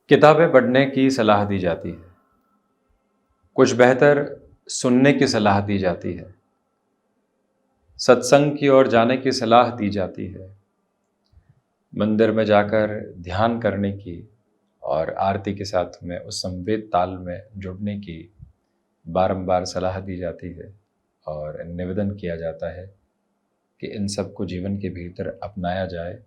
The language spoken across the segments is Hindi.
किताबें पढ़ने की सलाह दी जाती है, कुछ बेहतर सुनने की सलाह दी जाती है, सत्संग की ओर जाने की सलाह दी जाती है, मंदिर में जाकर ध्यान करने की और आरती के साथ में उस संवेद ताल में जुड़ने की बारंबार सलाह दी जाती है और निवेदन किया जाता है कि इन सब को जीवन के भीतर अपनाया जाए।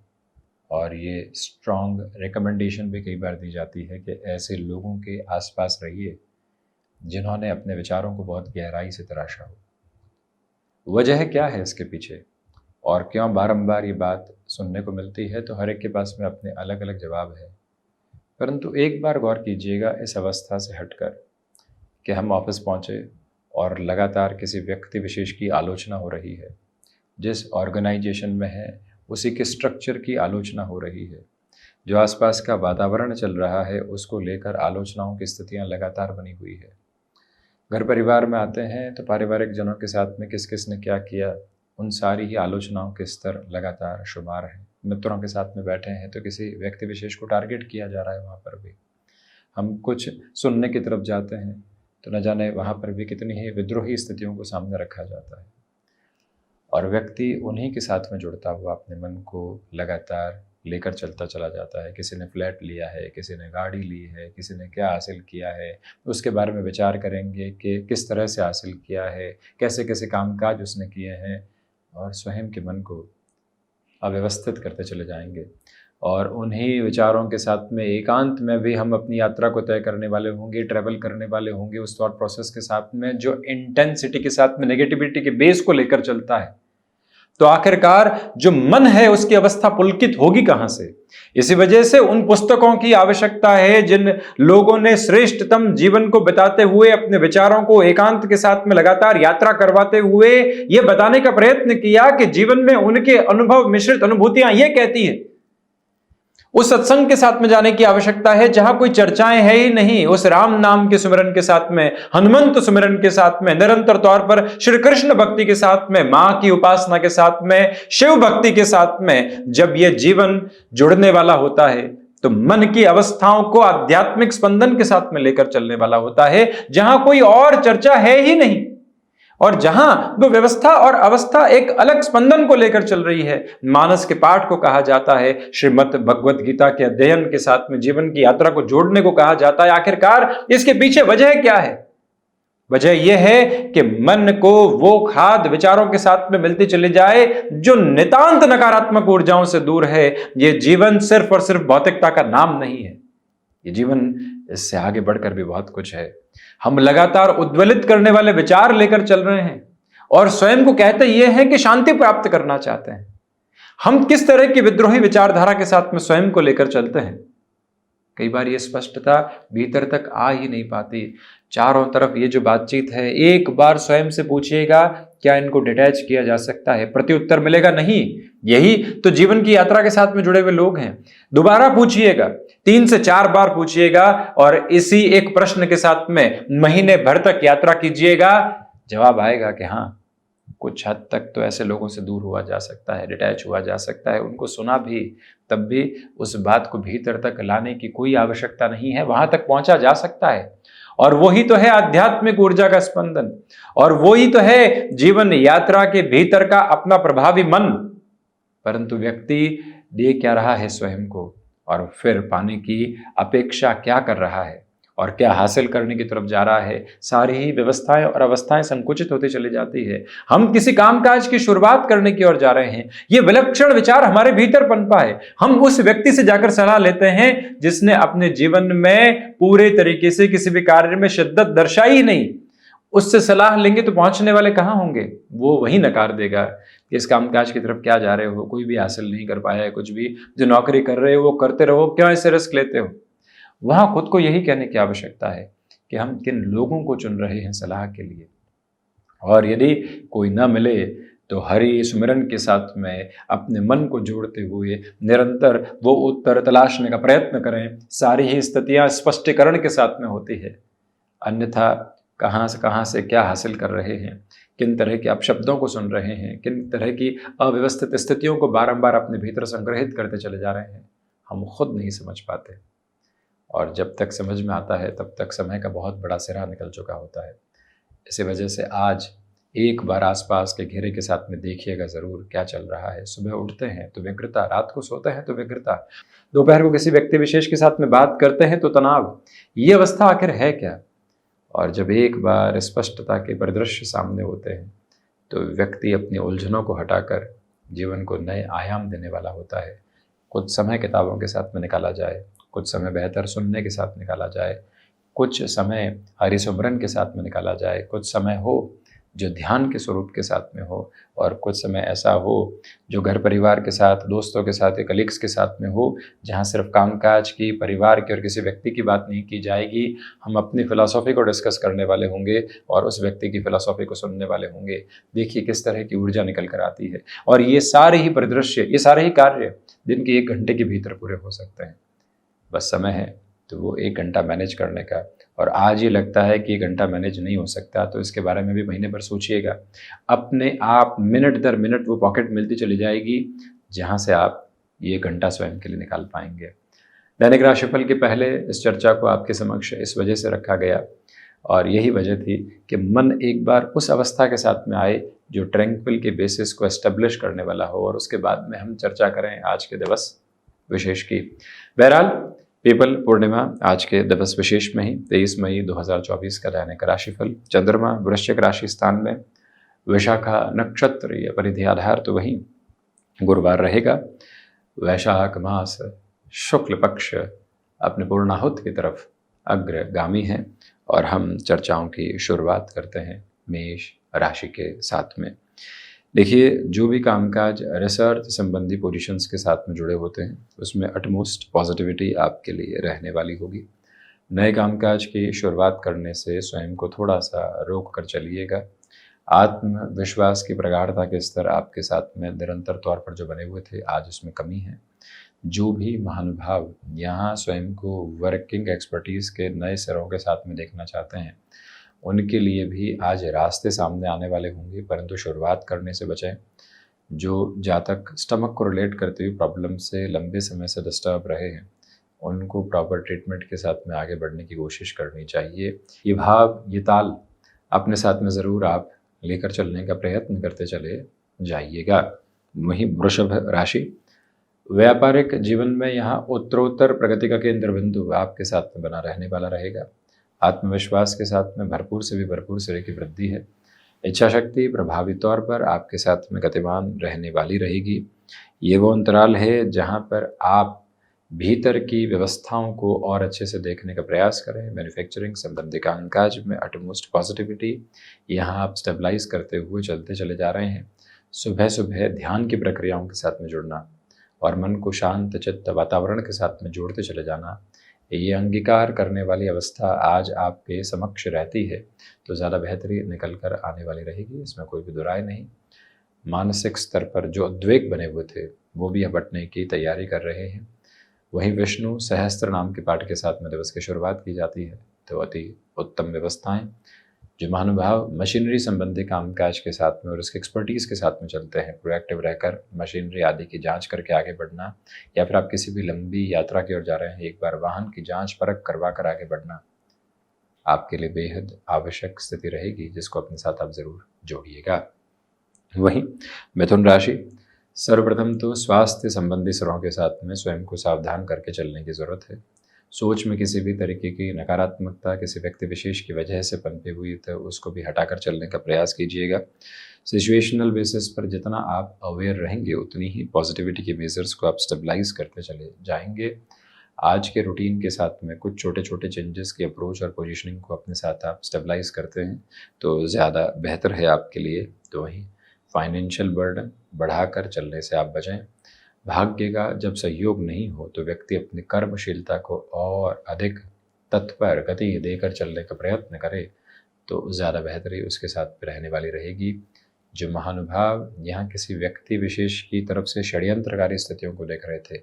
और ये स्ट्रॉन्ग रिकमेंडेशन भी कई बार दी जाती है कि ऐसे लोगों के आसपास रहिए जिन्होंने अपने विचारों को बहुत गहराई से तराशा हो। वजह क्या है इसके पीछे और क्यों बारंबार ये बात सुनने को मिलती है, तो हर एक के पास में अपने अलग अलग जवाब है। परंतु एक बार गौर कीजिएगा इस अवस्था से हटकर कि हम ऑफिस पहुँचे और लगातार किसी व्यक्ति विशेष की आलोचना हो रही है, जिस ऑर्गेनाइजेशन में है उसी के स्ट्रक्चर की आलोचना हो रही है, जो आसपास का वातावरण चल रहा है उसको लेकर आलोचनाओं की स्थितियां लगातार बनी हुई है। घर परिवार में आते हैं तो पारिवारिक जनों के साथ में किस किस ने क्या किया, उन सारी ही आलोचनाओं के स्तर लगातार शुमार हैं। मित्रों के साथ में बैठे हैं तो किसी व्यक्ति विशेष को टारगेट किया जा रहा है, वहाँ पर भी हम कुछ सुनने की तरफ जाते हैं तो न जाने वहाँ पर भी कितनी ही विद्रोही स्थितियों को सामने रखा जाता है और व्यक्ति उन्हीं के साथ में जुड़ता हुआ अपने मन को लगातार लेकर चलता चला जाता है। किसी ने फ्लैट लिया है, किसी ने गाड़ी ली है, किसी ने क्या हासिल किया है, उसके बारे में विचार करेंगे कि किस तरह से हासिल किया है, कैसे कैसे कामकाज उसने किए हैं, और स्वयं के मन को अव्यवस्थित करते चले जाएंगे। और उन्हीं विचारों के साथ में एकांत में भी हम अपनी यात्रा को तय करने वाले होंगे, ट्रैवल करने वाले होंगे उस थॉट प्रोसेस के साथ में जो इंटेंसिटी के साथ में नेगेटिविटी के बेस को लेकर चलता है। तो आखिरकार जो मन है उसकी अवस्था पुलकित होगी कहां से। इसी वजह से उन पुस्तकों की आवश्यकता है जिन लोगों ने श्रेष्ठतम जीवन को बिताते हुए अपने विचारों को एकांत के साथ में लगातार यात्रा करवाते हुए यह बताने का प्रयत्न किया कि जीवन में उनके अनुभव मिश्रित अनुभूतियां ये कहती है। उस सत्संग के साथ में जाने की आवश्यकता है जहां कोई चर्चाएं है ही नहीं, उस राम नाम के सुमिरन के साथ में, हनुमंत सुमिरन के साथ में, निरंतर तौर पर श्री कृष्ण भक्ति के साथ में, मां की उपासना के साथ में, शिव भक्ति के साथ में जब यह जीवन जुड़ने वाला होता है तो मन की अवस्थाओं को आध्यात्मिक स्पंदन के साथ में लेकर चलने वाला होता है, जहां कोई और चर्चा है ही नहीं और जहां वो व्यवस्था और अवस्था एक अलग स्पंदन को लेकर चल रही है। मानस के पाठ को कहा जाता है, श्रीमद् भगवत गीता के अध्ययन के साथ में जीवन की यात्रा को जोड़ने को कहा जाता है। आखिरकार इसके पीछे वजह क्या है? वजह यह है कि मन को वो खाद विचारों के साथ में मिलती चली जाए जो नितांत नकारात्मक ऊर्जाओं से दूर है। यह जीवन सिर्फ और सिर्फ भौतिकता का नाम नहीं है, ये जीवन इससे आगे बढ़कर भी बहुत कुछ है। हम लगातार उद्वेलित करने वाले विचार लेकर चल रहे हैं और स्वयं को कहते यह है कि शांति प्राप्त करना चाहते हैं। हम किस तरह की विद्रोही विचारधारा के साथ में स्वयं को लेकर चलते हैं, कई बार ये स्पष्टता भीतर तक आ ही नहीं पाती। चारों तरफ ये जो बातचीत है, एक बार स्वयं से पूछिएगा क्या इनको डिटैच किया जा सकता है? प्रत्युत्तर मिलेगा नहीं। यही तो जीवन की यात्रा के साथ में जुड़े हुए लोग हैं। दोबारा पूछिएगा, 3 से 4 बार पूछिएगा और इसी एक प्रश्न के साथ में महीने भर तक यात्रा कीजिएगा, जवाब आएगा कि हाँ, कुछ हद तक तो ऐसे लोगों से दूर हुआ जा सकता है, डिटैच हुआ जा सकता है। उनको सुना भी, तब भी उस बात को भीतर तक लाने की कोई आवश्यकता नहीं है, वहां तक पहुंचा जा सकता है। और वही तो है आध्यात्मिक ऊर्जा का स्पंदन, और वही तो है जीवन यात्रा के भीतर का अपना प्रभावी मन। परंतु व्यक्ति दे क्या रहा है स्वयं को, और फिर पाने की अपेक्षा क्या कर रहा है और क्या हासिल करने की तरफ जा रहा है, सारी ही व्यवस्थाएं और अवस्थाएं संकुचित होती चली जाती है। हम किसी कामकाज की शुरुआत करने की ओर जा रहे हैं, ये विलक्षण विचार हमारे भीतर पनपा है। हम उस व्यक्ति से जाकर सलाह लेते हैं जिसने अपने जीवन में पूरे तरीके से किसी भी कार्य में शिद्दत दर्शाई ही नहीं। उससे सलाह लेंगे तो पहुंचने वाले कहां होंगे? वो वही नकार देगा कि इस कामकाज की तरफ क्या जा रहे हो, कोई भी हासिल नहीं कर पाया है, कुछ भी जो नौकरी कर रहे हो वो करते रहो, क्यों ऐसे रिस्क लेते हो? वहां खुद को यही कहने की आवश्यकता है कि हम किन लोगों को चुन रहे हैं सलाह के लिए। और यदि कोई न मिले तो हरि सुमिरन के साथ में अपने मन को जोड़ते हुए निरंतर वो उत्तर तलाशने का प्रयत्न करें। सारी ही स्थितियां स्पष्टीकरण के साथ में होती है, अन्यथा कहाँ से क्या हासिल कर रहे हैं, किन तरह के अपशब्दों को सुन रहे हैं, किन तरह की अव्यवस्थित स्थितियों को बारंबार अपने भीतर संग्रहित करते चले जा रहे हैं, हम खुद नहीं समझ पाते। और जब तक समझ में आता है तब तक समय का बहुत बड़ा सिरा निकल चुका होता है। इसी वजह से आज एक बार आसपास के घेरे के साथ में देखिएगा ज़रूर क्या चल रहा है। सुबह उठते हैं तो व्यग्रता, रात को सोते हैं तो व्यग्रता, दोपहर को किसी व्यक्ति विशेष के साथ में बात करते हैं तो तनाव। ये अवस्था आखिर है क्या? और जब एक बार स्पष्टता के परिदृश्य सामने होते हैं तो व्यक्ति अपनी उलझनों को हटाकर जीवन को नए आयाम देने वाला होता है। कुछ समय किताबों के साथ में निकाला जाए, कुछ समय बेहतर सुनने के साथ निकाला जाए, कुछ समय हरिसिमरन के साथ में निकाला जाए, कुछ समय हो जो ध्यान के स्वरूप के साथ में हो, और कुछ समय ऐसा हो जो घर परिवार के साथ, दोस्तों के साथ, कलीग्स के साथ में हो, जहाँ सिर्फ कामकाज की, परिवार की और किसी व्यक्ति की बात नहीं की जाएगी। हम अपनी फ़िलॉसफ़ी को डिस्कस करने वाले होंगे और उस व्यक्ति की फ़िलॉसफ़ी को सुनने वाले होंगे। देखिए किस तरह की ऊर्जा निकल कर आती है। और ये सारे ही परिदृश्य, ये सारे ही कार्य दिन के 1 घंटे के भीतर पूरे हो सकते हैं। बस समय है तो वो 1 घंटा मैनेज करने का। और आज ये लगता है कि 1 घंटा मैनेज नहीं हो सकता, तो इसके बारे में भी महीने भर सोचिएगा। अपने आप मिनट दर मिनट वो पॉकेट मिलती चली जाएगी जहाँ से आप ये घंटा स्वयं के लिए निकाल पाएंगे। दैनिक राशिफल के पहले इस चर्चा को आपके समक्ष इस वजह से रखा गया, और यही वजह थी कि मन एक बार उस अवस्था के साथ में आए जो ट्रैंक्विल के बेसिस को एस्टेब्लिश करने वाला हो, और उसके बाद में हम चर्चा करें आज के दिवस विशेष की। बहरहाल पीपल पूर्णिमा आज के दिवस विशेष में ही 23 मई 2024 का दैनिक राशिफल। चंद्रमा वृश्चिक राशि स्थान में, विशाखा नक्षत्र या परिधि आधार तो वहीं गुरुवार रहेगा। वैशाख मास शुक्ल पक्ष अपने पूर्णाहुत की तरफ अग्रगामी है, और हम चर्चाओं की शुरुआत करते हैं मेष राशि के साथ में। देखिए, जो भी कामकाज रिसर्च संबंधी पोजीशंस के साथ में जुड़े होते हैं उसमें अटमोस्ट पॉजिटिविटी आपके लिए रहने वाली होगी। नए कामकाज की शुरुआत करने से स्वयं को थोड़ा सा रोक कर चलिएगा। आत्मविश्वास की प्रगाढ़ता के स्तर आपके साथ में निरंतर तौर पर जो बने हुए थे, आज उसमें कमी है। जो भी महानुभाव यहाँ स्वयं को वर्किंग एक्सपर्टीज़ के नए सिरों के साथ में देखना चाहते हैं, उनके लिए भी आज रास्ते सामने आने वाले होंगे, परंतु शुरुआत करने से बचें। जो जातक स्टमक को रिलेट करते हुए प्रॉब्लम से लंबे समय से डिस्टर्ब रहे हैं, उनको प्रॉपर ट्रीटमेंट के साथ में आगे बढ़ने की कोशिश करनी चाहिए। ये भाव, ये ताल अपने साथ में ज़रूर आप लेकर चलने का प्रयत्न करते चले जाइएगा। वहीं वृषभ राशि, व्यापारिक जीवन में यहाँ उत्तरोत्तर प्रगति का केंद्र बिंदु आपके साथ में बना रहने वाला रहेगा। आत्मविश्वास के साथ में भरपूर से भी भरपूर सिरे की वृद्धि है। इच्छा शक्ति प्रभावी तौर पर आपके साथ में गतिमान रहने वाली रहेगी। ये वो अंतराल है जहाँ पर आप भीतर की व्यवस्थाओं को और अच्छे से देखने का प्रयास करें। मैन्युफैक्चरिंग संबंधी कामकाज में अटमोस्ट पॉजिटिविटी यहाँ आप स्टेबलाइज करते हुए चलते चले जा रहे हैं। सुबह सुबह ध्यान की प्रक्रियाओं के साथ में जुड़ना और मन को शांत चित्त वातावरण के साथ में जोड़ते चले जाना, ये अंगीकार करने वाली अवस्था आज आपके समक्ष रहती है तो ज़्यादा बेहतरी निकल कर आने वाली रहेगी, इसमें कोई भी दुराय नहीं। मानसिक स्तर पर जो उद्वेग बने हुए थे वो भी हटने की तैयारी कर रहे हैं। वहीं विष्णु सहस्त्र नाम के पाठ के साथ में दिवस की शुरुआत की जाती है, तो अति उत्तम व्यवस्थाएं। जो महानुभाव मशीनरी संबंधी कामकाज के साथ में और उसके एक्सपर्टीज़ के साथ में चलते हैं, प्रोएक्टिव रहकर मशीनरी आदि की जांच करके आगे बढ़ना, या फिर आप किसी भी लंबी यात्रा की ओर जा रहे हैं, एक बार वाहन की जांच परख करवा कर आगे बढ़ना आपके लिए बेहद आवश्यक स्थिति रहेगी, जिसको अपने साथ आप ज़रूर जोड़िएगा। वहीं मिथुन राशि, सर्वप्रथम तो स्वास्थ्य संबंधी सिरों के साथ में स्वयं को सावधान करके चलने की ज़रूरत है। सोच में किसी भी तरीके की नकारात्मकता किसी व्यक्ति विशेष की वजह से पनपी हुई तो उसको भी हटाकर चलने का प्रयास कीजिएगा। सिचुएशनल बेसिस पर जितना आप अवेयर रहेंगे उतनी ही पॉजिटिविटी के मेजर्स को आप स्टेबलाइज करते चले जाएंगे। आज के रूटीन के साथ में कुछ छोटे छोटे चेंजेस की अप्रोच और पोजीशनिंग को अपने साथ आप स्टेबलाइज करते हैं तो ज़्यादा बेहतर है आपके लिए। तो वहीं फाइनेंशियल बर्डन बढ़ाकर चलने से आप बचें। भाग्य का जब सहयोग नहीं हो तो व्यक्ति अपनी कर्मशीलता को और अधिक तत्पर गति देकर चलने का प्रयत्न करे तो ज़्यादा बेहतरी उसके साथ रहने वाली रहेगी। जो महानुभाव यहाँ किसी व्यक्ति विशेष की तरफ से षड्यंत्रकारी स्थितियों को देख रहे थे,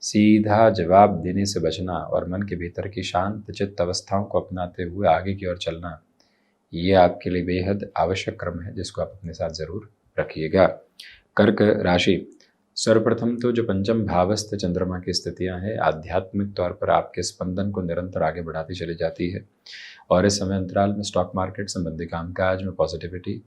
सीधा जवाब देने से बचना और मन के भीतर की शांत चित्त अवस्थाओं को अपनाते हुए आगे की ओर चलना, ये आपके लिए बेहद आवश्यक क्रम है जिसको आप अपने साथ ज़रूर रखिएगा। कर्क राशि, सर्वप्रथम तो जो पंचम भावस्थ चंद्रमा की स्थितियां हैं, आध्यात्मिक तौर पर आपके स्पंदन को निरंतर आगे बढ़ाती चली जाती है और इस समय अंतराल में स्टॉक मार्केट संबंधी कामकाज में पॉजिटिविटी,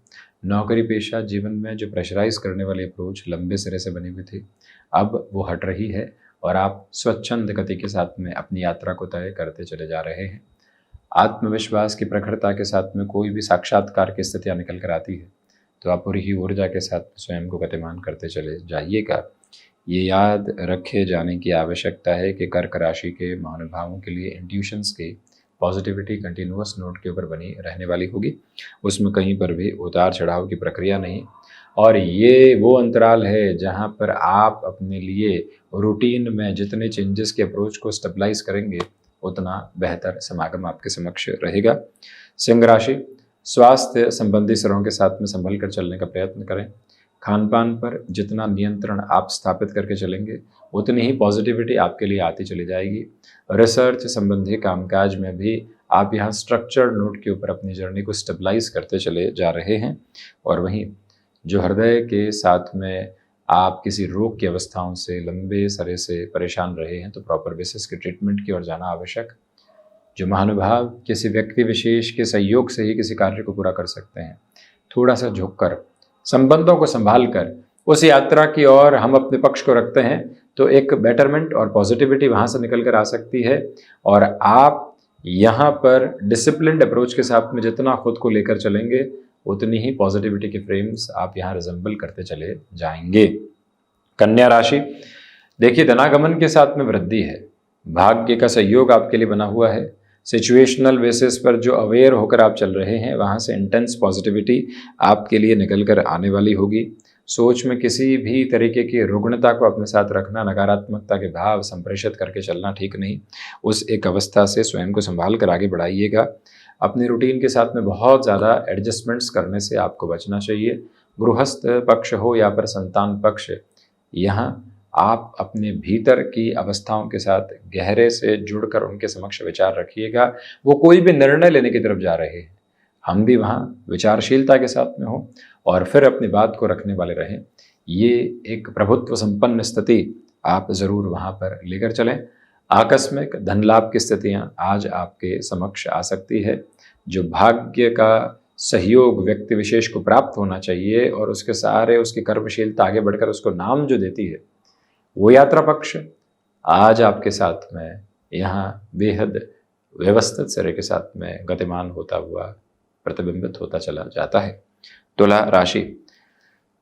नौकरी पेशा जीवन में जो प्रेशराइज करने वाली अप्रोच लंबे सिरे से बनी हुई थी, अब वो हट रही है और आप स्वच्छंद गति के साथ में अपनी यात्रा को तय करते चले जा रहे हैं। आत्मविश्वास की प्रखरता के साथ में कोई भी साक्षात्कार की स्थितियाँ निकल कर आती है तो आप पूरी ही ऊर्जा के साथ स्वयं को गतिमान करते चले जाइएगा। ये याद रखे जाने की आवश्यकता है कि कर्क राशि के महानुभावों के लिए इंट्यूशंस की पॉजिटिविटी कंटिन्यूअस नोट के ऊपर बनी रहने वाली होगी, उसमें कहीं पर भी उतार चढ़ाव की प्रक्रिया नहीं। और ये वो अंतराल है जहाँ पर आप अपने लिए रूटीन में जितने चेंजेस के अप्रोच को स्टेबलाइज करेंगे उतना बेहतर समागम आपके समक्ष रहेगा। सिंह राशि, स्वास्थ्य संबंधी स्तरों के साथ में संभल कर चलने का प्रयत्न करें। खान पान पर जितना नियंत्रण आप स्थापित करके चलेंगे उतनी ही पॉजिटिविटी आपके लिए आती चली जाएगी। रिसर्च संबंधी कामकाज में भी आप यहाँ स्ट्रक्चर्ड नोट के ऊपर अपनी जर्नी को स्टेबलाइज करते चले जा रहे हैं। और वहीं जो हृदय के साथ में आप किसी रोग की अवस्थाओं से लंबे समय से परेशान रहे हैं तो प्रॉपर बेसिस के ट्रीटमेंट की ओर जाना आवश्यक। जो महानुभाव किसी व्यक्ति विशेष के सहयोग से ही किसी कार्य को पूरा कर सकते हैं, थोड़ा सा झुककर संबंधों को संभाल कर उस यात्रा की ओर हम अपने पक्ष को रखते हैं तो एक बेटरमेंट और पॉजिटिविटी वहाँ से निकल कर आ सकती है। और आप यहाँ पर डिसिप्लिन्ड अप्रोच के साथ में जितना खुद को लेकर चलेंगे उतनी ही पॉजिटिविटी के फ्रेम्स आप यहाँ रिजेंबल करते चले जाएंगे। कन्या राशि, देखिए धनागमन के साथ में वृद्धि है, भाग्य का सहयोग आपके लिए बना हुआ है। सिचुएशनल बेसिस पर जो अवेयर होकर आप चल रहे हैं वहाँ से इंटेंस पॉजिटिविटी आपके लिए निकल कर आने वाली होगी। सोच में किसी भी तरीके की रुग्णता को अपने साथ रखना, नकारात्मकता के भाव संप्रेषित करके चलना ठीक नहीं। उस एक अवस्था से स्वयं को संभाल कर आगे बढ़ाइएगा। अपनी रूटीन के साथ में बहुत ज़्यादा एडजस्टमेंट्स करने से आपको बचना चाहिए। गृहस्थ पक्ष हो या फिर संतान पक्ष, यहाँ आप अपने भीतर की अवस्थाओं के साथ गहरे से जुड़कर उनके समक्ष विचार रखिएगा। वो कोई भी निर्णय लेने की तरफ जा रहे हैं, हम भी वहाँ विचारशीलता के साथ में हों और फिर अपनी बात को रखने वाले रहें। ये एक प्रभुत्व संपन्न स्थिति आप ज़रूर वहाँ पर लेकर चलें। आकस्मिक धन लाभ की स्थितियाँ आज आपके समक्ष आ सकती है। जो भाग्य का सहयोग व्यक्ति विशेष को प्राप्त होना चाहिए और उसके सहारे उसकी कर्मशीलता आगे बढ़कर उसको नाम जो देती है, वो यात्रा पक्ष आज आपके साथ में यहाँ बेहद व्यवस्थित सिरे के साथ में गतिमान होता हुआ प्रतिबिंबित होता चला जाता है। तुला राशि,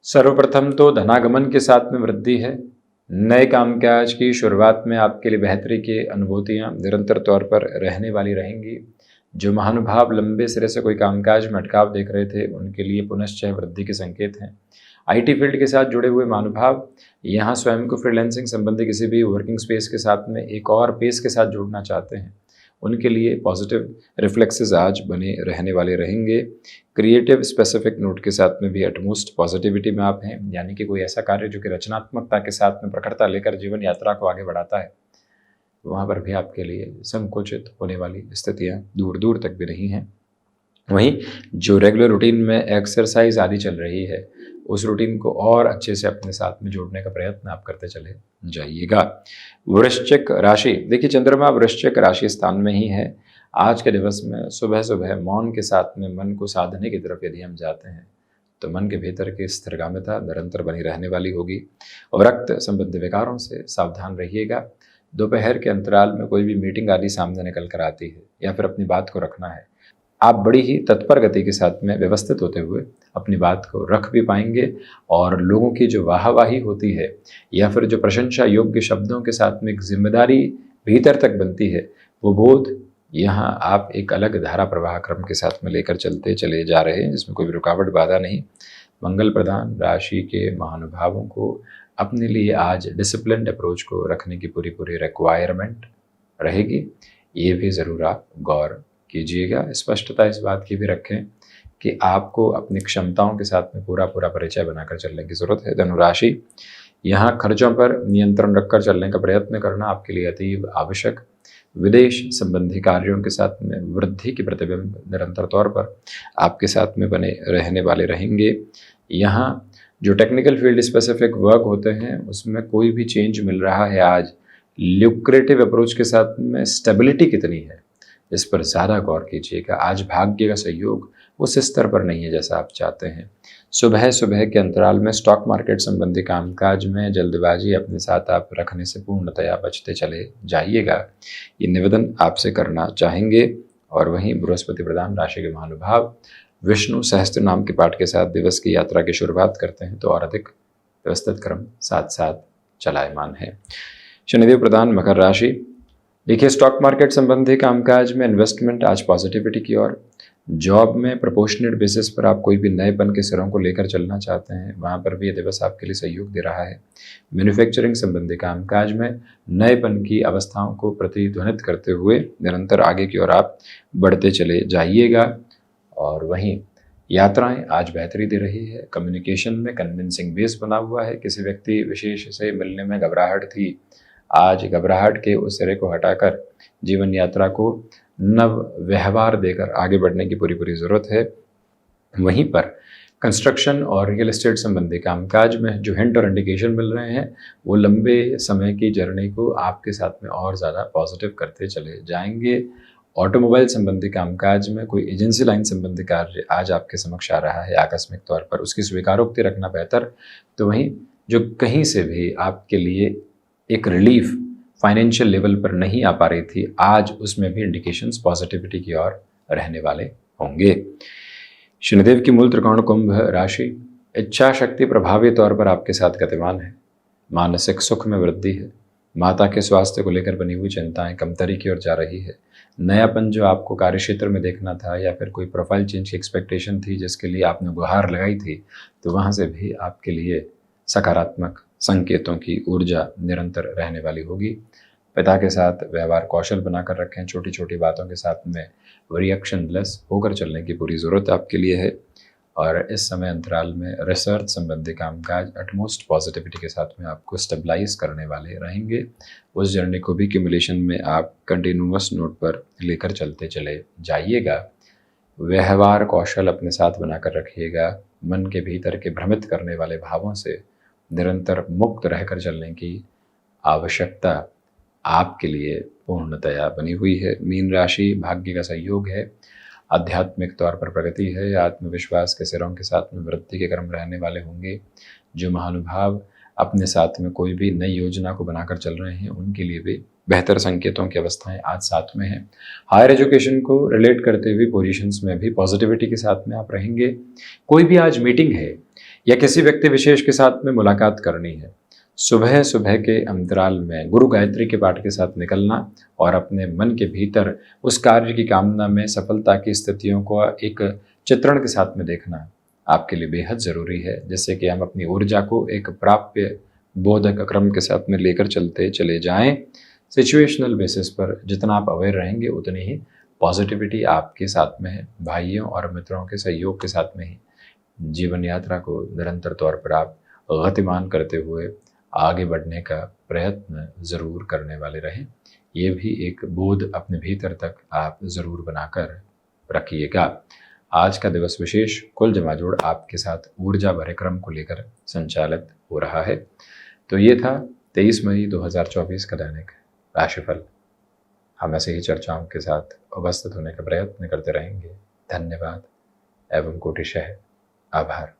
सर्वप्रथम तो धनागमन के साथ में वृद्धि है। नए कामकाज की शुरुआत में आपके लिए बेहतरी की अनुभूतियाँ निरंतर तौर पर रहने वाली रहेंगी। जो महानुभाव लंबे सिरे से कोई कामकाज में अटकाव देख रहे थे उनके लिए पुनश्चय वृद्धि के संकेत हैं। आईटी फील्ड के साथ जुड़े हुए महानुभाव यहाँ स्वयं को फ्रीलांसिंग संबंधी किसी भी वर्किंग स्पेस के साथ में एक और पेस के साथ जोड़ना चाहते हैं, उनके लिए पॉजिटिव रिफ्लेक्सेस आज बने रहने वाले रहेंगे। क्रिएटिव स्पेसिफिक नोट के साथ में भी एटमोस्ट पॉजिटिविटी में आप हैं, यानी कि कोई ऐसा कार्य जो कि रचनात्मकता के साथ में प्रखरता लेकर जीवन यात्रा को आगे बढ़ाता है, वहाँ पर भी आपके लिए संकुचित होने वाली स्थितियाँ दूर दूर तक भी नहीं हैं। वहीं जो रेगुलर रूटीन में एक्सरसाइज आदि चल रही है, उस रूटीन को और अच्छे से अपने साथ में जोड़ने का प्रयत्न आप करते चले जाइएगा। वृश्चिक राशि, देखिए चंद्रमा वृश्चिक राशि स्थान में ही है। आज के दिवस में सुबह सुबह मौन के साथ में मन को साधने की तरफ यदि हम जाते हैं तो मन के भीतर की स्थिरगामिता निरंतर बनी रहने वाली होगी। और रक्त संबंधी विकारों से सावधान रहिएगा। दोपहर के अंतराल में कोई भी मीटिंग आदि सामने निकल कर आती है या फिर अपनी बात को रखना है, आप बड़ी ही तत्पर गति के साथ में व्यवस्थित होते हुए अपनी बात को रख भी पाएंगे। और लोगों की जो वाहवाही होती है या फिर जो प्रशंसा योग्य शब्दों के साथ में एक जिम्मेदारी भीतर तक बनती है, वो बोध यहाँ आप एक अलग धारा प्रवाह क्रम के साथ में लेकर चलते चले जा रहे हैं, जिसमें कोई भी रुकावट बाधा नहीं। मंगल प्रधान राशि के महानुभावों को अपने लिए आज डिसिप्लिन्ड अप्रोच को रखने की पूरी रिक्वायरमेंट रहेगी। ये भी ज़रूर आप गौर कीजिएगा। स्पष्टता इस बात की भी रखें कि आपको अपनी क्षमताओं के साथ में पूरा परिचय बनाकर चलने की ज़रूरत है। धनुराशि, यहाँ खर्चों पर नियंत्रण रखकर चलने का प्रयत्न करना आपके लिए अतीव आवश्यक। विदेश संबंधी कार्यों के साथ में वृद्धि के प्रतिबिंब निरंतर तौर पर आपके साथ में बने रहने वाले रहेंगे। यहाँ जो टेक्निकल फील्ड स्पेसिफिक वर्क होते हैं उसमें कोई भी चेंज मिल रहा है आज, ल्यूक्रेटिव अप्रोच के साथ में स्टेबिलिटी कितनी है इस पर ज़्यादा गौर कीजिएगा। आज भाग्य का सहयोग उस स्तर पर नहीं है जैसा आप चाहते हैं। सुबह सुबह के अंतराल में स्टॉक मार्केट संबंधी कामकाज में जल्दबाजी अपने साथ आप रखने से पूर्णतया बचते चले जाइएगा, ये निवेदन आपसे करना चाहेंगे। और वहीं बृहस्पति प्रधान राशि के महानुभाव विष्णु सहस्त्र नाम के पाठ के साथ दिवस की यात्रा की शुरुआत करते हैं तो और अधिक व्यवस्थित क्रम साथ साथ चलायमान है। शनिदेव प्रधान मकर राशि, देखिए स्टॉक मार्केट संबंधी कामकाज में इन्वेस्टमेंट आज पॉजिटिविटी की ओर। जॉब में प्रोपोर्शनेट बेसिस पर आप कोई भी नएपन के सिरों को लेकर चलना चाहते हैं, वहाँ पर भी ये दिवस आपके लिए सहयोग दे रहा है। मैन्युफैक्चरिंग संबंधी कामकाज में नएपन की अवस्थाओं को प्रतिध्वनित करते हुए निरंतर आगे की ओर आप बढ़ते चले जाइएगा। और वहीं यात्राएं आज बेहतरी दे रही है। कम्युनिकेशन में कन्विंसिंग बेस बना हुआ है। किसी व्यक्ति विशेष से मिलने में घबराहट थी, आज घबराहट के उस सिरे को हटाकर जीवन यात्रा को नव व्यवहार देकर आगे बढ़ने की पूरी ज़रूरत है। वहीं पर कंस्ट्रक्शन और रियल एस्टेट संबंधी कामकाज में जो हिंट और इंडिकेशन मिल रहे हैं वो लंबे समय की जर्नी को आपके साथ में और ज़्यादा पॉजिटिव करते चले जाएंगे। ऑटोमोबाइल संबंधी कामकाज में कोई एजेंसी लाइन संबंधी कार्य आज आपके समक्ष आ रहा है आकस्मिक तौर पर, उसकी स्वीकारोक्ति रखना बेहतर। तो वहीं जो कहीं से भी आपके लिए एक रिलीफ फाइनेंशियल लेवल पर नहीं आ पा रही थी, आज उसमें भी इंडिकेशंस पॉजिटिविटी की ओर रहने वाले होंगे। शनिदेव की मूल त्रिकोण कुंभ राशि, इच्छा शक्ति प्रभावी तौर पर आपके साथ गतिमान है। मानसिक सुख में वृद्धि है। माता के स्वास्थ्य को लेकर बनी हुई चिंताएं कमतरी की ओर जा रही है। नयापन जो आपको कार्यक्षेत्र में देखना था या फिर कोई प्रोफाइल चेंज की एक्सपेक्टेशन थी जिसके लिए आपने गुहार लगाई थी, तो वहाँ से भी आपके लिए सकारात्मक संकेतों की ऊर्जा निरंतर रहने वाली होगी। पिता के साथ व्यवहार कौशल बनाकर रखें। छोटी छोटी बातों के साथ में रिएक्शन लेस होकर चलने की पूरी ज़रूरत आपके लिए है। और इस समय अंतराल में रिसर्च संबंधी कामकाज अटमोस्ट पॉजिटिविटी के साथ में आपको स्टेबलाइज करने वाले रहेंगे। उस जर्नी को भी क्यूमुलेशन में आप कंटिन्यूअस नोट पर लेकर चलते चले जाइएगा। व्यवहार कौशल अपने साथ बनाकर रखिएगा। मन के भीतर के भ्रमित करने वाले भावों से निरंतर मुक्त रहकर चलने की आवश्यकता आपके लिए पूर्णतया बनी हुई है। मीन राशि, भाग्य का सहयोग है। आध्यात्मिक तौर पर प्रगति है। आत्मविश्वास के सिरों के साथ में वृद्धि के क्रम रहने वाले होंगे। जो महानुभाव अपने साथ में कोई भी नई योजना को बनाकर चल रहे हैं उनके लिए भी बेहतर संकेतों की अवस्थाएं आज साथ में हैं। हायर एजुकेशन को रिलेट करते हुए पोजीशंस में भी पॉजिटिविटी के साथ में आप रहेंगे। कोई भी आज मीटिंग है या किसी व्यक्ति विशेष के साथ में मुलाकात करनी है, सुबह सुबह के अंतराल में गुरु गायत्री के पाठ के साथ निकलना और अपने मन के भीतर उस कार्य की कामना में सफलता की स्थितियों को एक चित्रण के साथ में देखना आपके लिए बेहद ज़रूरी है, जिससे कि हम अपनी ऊर्जा को एक प्राप्य बोधक क्रम के साथ में लेकर चलते चले जाएं। सिचुएशनल बेसिस पर जितना आप अवेयर रहेंगे उतनी ही पॉजिटिविटी आपके साथ में है। भाइयों और मित्रों के सहयोग के साथ में ही जीवन यात्रा को निरंतर तौर पर आप गतिमान करते हुए आगे बढ़ने का प्रयत्न ज़रूर करने वाले रहें। ये भी एक बोध अपने भीतर तक आप ज़रूर बनाकर रखिएगा। आज का दिवस विशेष कुल जमाजोड़ आपके साथ ऊर्जा भरे क्रम को लेकर संचालित हो रहा है। तो ये था 23 मई 2024 का दैनिक राशिफल। हम ऐसे ही चर्चाओं के साथ उपस्थित होने का प्रयत्न करते रहेंगे। धन्यवाद एवं कोटिशः आभार।